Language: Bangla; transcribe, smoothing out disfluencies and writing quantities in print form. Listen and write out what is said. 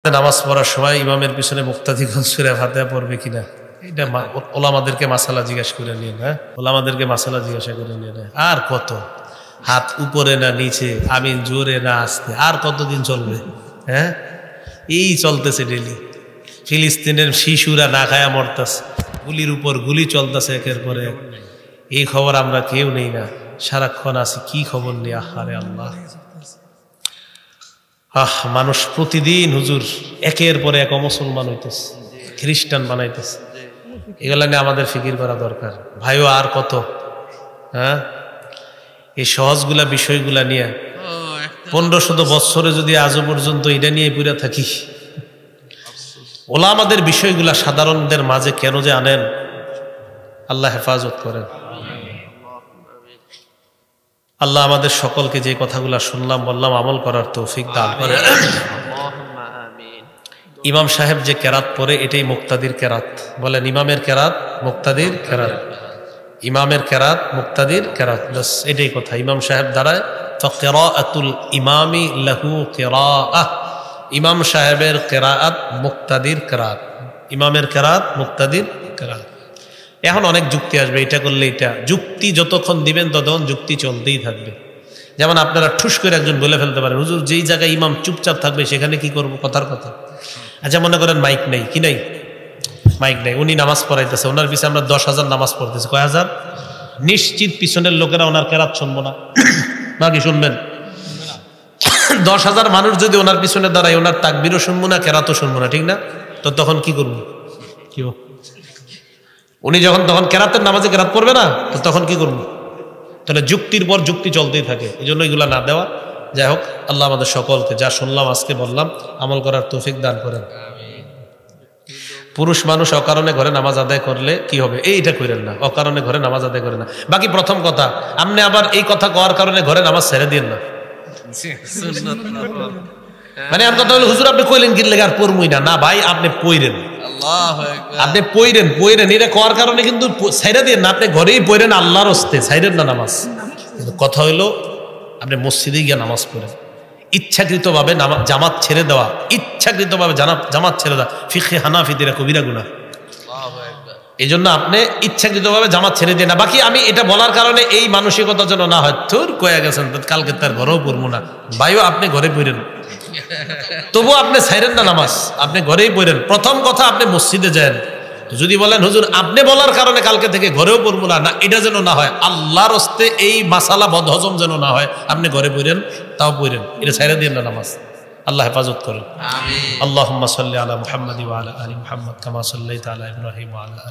নামাজ পড়ার সময় ইমামের পিছনে মুক্তাদিগণ সূরা ফাতিহা পড়বে কিনা, এটা ওলামাদেরকে মাসালা জিজ্ঞাসা করে নিয়ে না, ওলামাদেরকে মাসালা জিজ্ঞাসা করে নিয়ে না। আর কত হাত উপরে না নিচে, আমিন জোরে না আসতে, আর কতদিন চলবে? হ্যাঁ, এই চলতেছে ডেলি। ফিলিস্তিনের শিশুরা না খায়া মরতেছে, গুলির উপর গুলি চলতেছে একের পরে এক। এই খবর আমরা কেউ নেই না, সারাক্ষণ আছি কি খবর নেই। আহারে আল্লাহ, মানুষ প্রতিদিন হুজুর একের পরে এক অমুসলমান হইতেছে, খ্রিস্টান বানাইতেছে। এগুলা নিয়ে আমাদের ফিকির করা দরকার ভাইও। আর কত? হ্যাঁ, এই সহজগুলা বিষয়গুলা নিয়ে 1500 বছরে যদি আজও পর্যন্ত এটা নিয়ে পুরা থাকি, ওলা আমাদের বিষয়গুলা সাধারণদের মাঝে কেন যে আনেন, আল্লাহ হেফাজত করেন। আল্লাহ আমাদের সকলকে যে কথাগুলা শুনলাম বললাম আমল করার তৌফিক দান করেন। ইমাম সাহেব যে কেরাত পড়ে এটাই মুক্তাদির কেরাত। বলেন ইমামের কেরাত, মুক্তাদির কেরাত। ইমামের কেরাত, মুক্তাদির কেরাত, বাস এটাই কথা। ইমাম সাহেব দাঁড়ায়, ফাকিরাআতুল ইমামি লাহু কিরাআহ। ইমাম সাহেবের কেরাত মুক্তাদির কেরাত, ইমামের কেরাত মুক্তাদির কেরাত। এখন অনেক যুক্তি আসবে, এটা করলে এটা, যুক্তি যতক্ষণ দিবেন ততক্ষণ যুক্তি চলতেই থাকবে। যেমন আপনারা ঠুস করে একজন বলে ফেলতে পারেন, হুজুর যেই জায়গায় ইমাম চুপচাপ থাকবে সেখানে কি করব, কথার কথা। আচ্ছা মনে করেন মাইক নেই, কি নাই, মাইক নেই, উনি নামাজ পড়াইতেছে, ওনার পিছনে আমরা 10,000 নামাজ পড়তেছি, কয় হাজার? নিশ্চিত পিছনের লোকেরা ওনার কেরাত শুনবো না, নাকি শুনবেন? 10,000 মানুষ যদি ওনার পিছনে দাঁড়ায়, ওনার তাকবীরও শুনবো না, কেরাতও শুনবো না, ঠিক না? তো তখন কি করবো? কি উনি যখন তখন কেরাতের নামাজে কেরাত পড়বে না, তো তখন কি করবো? তাহলে যুক্তির পর যুক্তি চলতেই থাকে, এই জন্য এগুলা না দেওয়া। যাই হোক, আল্লাহ আমাদের সকলকে যা শুনলাম আজকে বললাম আমল করার তৌফিক দান করেন। পুরুষ মানুষ অকারণে ঘরে নামাজ আদায় করলে কি হবে, এইটা করেন না, অকারণে ঘরে নামাজ আদায় করেন না। বাকি প্রথম কথা, আপনি আবার এই কথা কওয়ার কারণে ঘরে নামাজ ছেড়ে দিন না। মানে আমার কথা হলো, হুজুর আপনি কইলেন কি লেগে আর পড়মুই না, না ভাই আপনি পড়েন, আপনি পড়েন, এটা করার কারণে কিন্তু ছাইরা দিয়ে না, আপনি ঘরেই পড়েন আল্লাহর হস্তে, ছাইরেন না নামাজ। কিন্তু কথা হইলো আপনি মসজিদে গিয়ে নামাজ পড়েন। ইচ্ছাকৃতভাবে জামাত ছেড়ে দেওয়া, ইচ্ছাকৃতভাবে জামাত ছেড়ে দেওয়া ফিকহে হানাফিদের কবিরা গুনাহ। এই জন্য আপনি ইচ্ছাকৃতভাবে জামাত ছেড়ে দিয়ে না। বাকি আমি এটা বলার কারণে এই মানসিকতা যেন না হয়, তোর কয়ে গেছেন কালকে তার ঘরেও পড়বো না, ভাইও আপনি ঘরে পড়েন, তবু আপনি ছাইরেন না নামাজ, আপনি ঘরেই পড়েন। প্রথম কথা আপনি মসজিদে যান। যদি বলেন হুজুর আপনি বলার কারণে কালকে থেকে ঘরেও পড়বো না, না এটা যেন না হয়, আল্লাহর হস্তে এই মাসালা বদহজম যেন না হয়, আপনি ঘরে পড়েন, তাও পড়েন, এটা ছাইরা দিন না নামাজ। আল্লাহ হেফাজত করেন। আমিন। আল্লাহুম্মা সাল্লি আলা মুহাম্মাদি ওয়া আলা আলি মুহাম্মাদ কামা সাল্লাইতা আলা ইব্রাহিম ওয়া আলা আলি